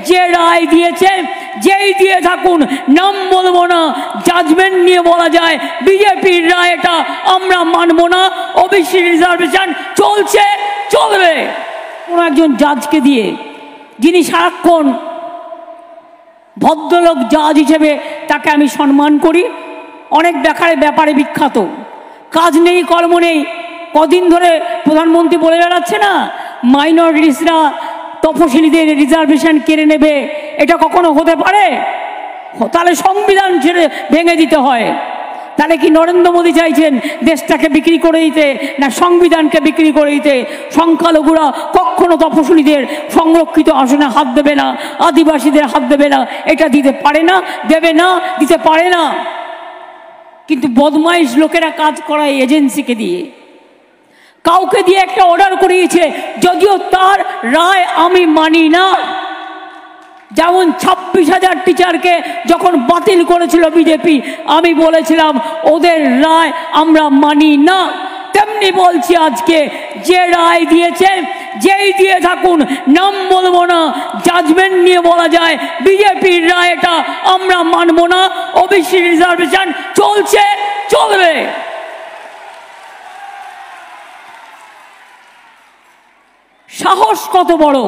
যে রায় দিয়েছে, যেই দিয়ে থাকুন, নাম বলবো না, জাজমেন্ট নিয়ে বলা যায় বিজেপির রায় এটা আমরা মানব না, ওবিসি রিজার্ভেশন চলছে, চলবে। কোনো একজন জাজকে দিয়ে, যিনি সারাক্ষণ ভদ্রলোক জাজ হিসেবে তাকে আমি সম্মান করি, অনেক ব্যাপারে বিখ্যাত, কাজ নেই কর্ম নেই, কদিন ধরে প্রধানমন্ত্রী বলে বেড়াচ্ছে না মাইনরিটিসরা তপশিলীদের রিজার্ভেশন কেড়ে নেবে, এটা কখনো হতে পারে? তাহলে সংবিধান ছেড়ে ভেঙে দিতে হয়। তাহলে কি নরেন্দ্র মোদী চাইছেন দেশটাকে বিক্রি করে দিতে, না সংবিধানকে বিক্রি করে দিতে? সংখ্যালঘুরা কখনো তপশিলীদের সংরক্ষিত আসনে হাত দেবে না, আদিবাসীদের হাত দেবে না, এটা দিতে পারে না, দেবে না, দিতে পারে না। কিন্তু বদমাইশ লোকেরা কাজ করায় এজেন্সিকে দিয়ে, কাউকে দিয়ে একটা অর্ডার করিয়েছে, যদিও তার রায় আমি মানি না। যেমন 26,000 টিচারকে যখন বাতিল করেছিল বিজেপি, আমি বলেছিলাম ওদের রায় আমরা মানি না। তেমনি বলছি আজকে, যে রায় দিয়েছে, যেই দিয়ে থাকুন, নাম বলবো না, জাজমেন্ট নিয়ে বলা যায় বিজেপির রায় এটা আমরা মানব না, ওবিসি রিজার্ভেশন চলছে, চলবে। সাহস কত বড়!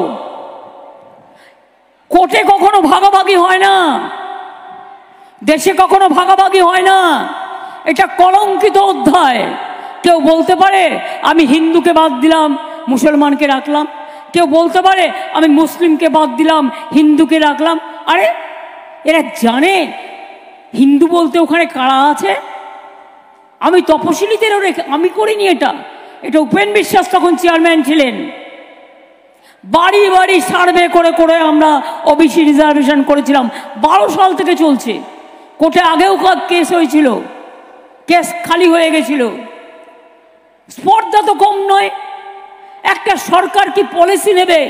কোর্টে কখনো ভাগাভাগি হয় না, দেশে কখনো ভাগাভাগি হয় না, এটা কলঙ্কিত অধ্যায়। কেউ বলতে পারে আমি হিন্দুকে বাদ দিলাম, মুসলমানকে রাখলাম, কেউ বলতে পারে আমি মুসলিমকে বাদ দিলাম, হিন্দুকে রাখলাম। আরে এরা জানে হিন্দু বলতে ওখানে কারা আছে? আমি তপশিলীদেরও আমি করিনি এটা, এটা উপেন বিশ্বাস তখন চেয়ারম্যান ছিলেন। বাড়ি বাড়ি সার্ভে করে করে আমরা ওবিসি রিজার্ভেশন করেছিলাম, 12 সাল থেকে চলছে। কোর্টে আগেও কেস হয়েছিল, কেস খালি হয়ে গেছিল। স্পর্ধা তো কম নয়। একটা সরকার কি পলিসি নেবে,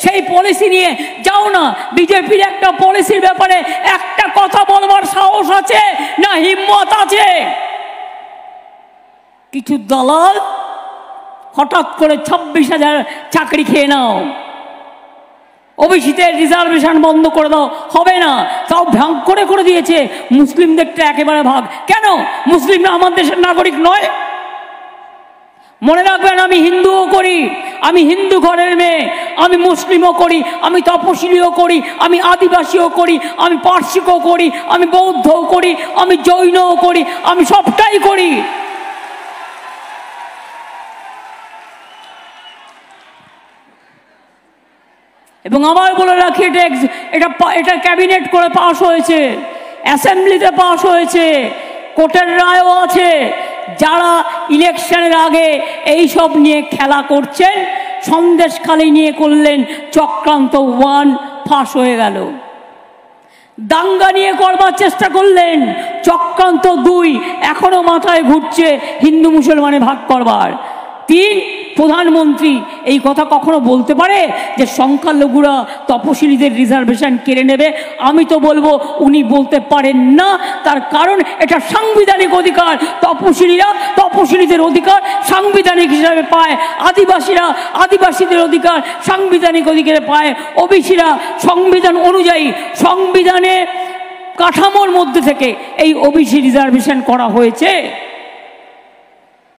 সেই পলিসি নিয়ে যাও না। বিজেপির একটা পলিসির ব্যাপারে একটা কথা বলবার সাহস আছে না, হিম্মত আছে? কিছু দালাল হঠাৎ করে 26,000 চাকরি খেয়ে নাও, ওবিসিতে রিজার্ভেশন বন্ধ করে দাও, হবে না। তাও ভাগ করে করে দিয়েছে, মুসলিমদেরটা একেবারে ভাগ। কেন? মুসলিমরা আমার দেশের নাগরিক নয়? মনে রাখবেন, আমি হিন্দুও করি, আমি হিন্দু ঘরের মেয়ে, আমি মুসলিমও করি, আমি তপশিলীও করি, আমি আদিবাসীও করি, আমি পার্সিকও করি, আমি বৌদ্ধও করি, আমি জৈনও করি, আমি সবটাই করি। এবং আবার বলে রাখি, এটা ক্যাবিনেট করে পাশ হয়েছে, অ্যাসেম্বলিতে পাশ হয়েছে, কোর্টের রায়ও আছে। যারা ইলেকশনের আগে এই সব নিয়ে খেলা করছেন, সন্দেশখালি নিয়ে করলেন চক্রান্ত 1, ফাঁস হয়ে গেল। দাঙ্গা নিয়ে করবার চেষ্টা করলেন, চক্রান্ত 2, এখনো মাথায় ঘুরছে হিন্দু মুসলমানে ভাগ করবার। 3, প্রধানমন্ত্রী এই কথা কখনো বলতে পারে যে সংখ্যালঘুরা তপশিলীদের রিজার্ভেশন কেড়ে নেবে? আমি তো বলবো উনি বলতে পারেন না। তার কারণ এটা সাংবিধানিক অধিকার। তপশিলীরা তপশিলীদের অধিকার সাংবিধানিক হিসাবে পায়, আদিবাসীরা আদিবাসীদের অধিকার সাংবিধানিক অধিকারে পায়, ওবিসিরা সংবিধান অনুযায়ী, সংবিধানে কাঠামোর মধ্যে থেকে এই ওবিসি রিজার্ভেশন করা হয়েছে।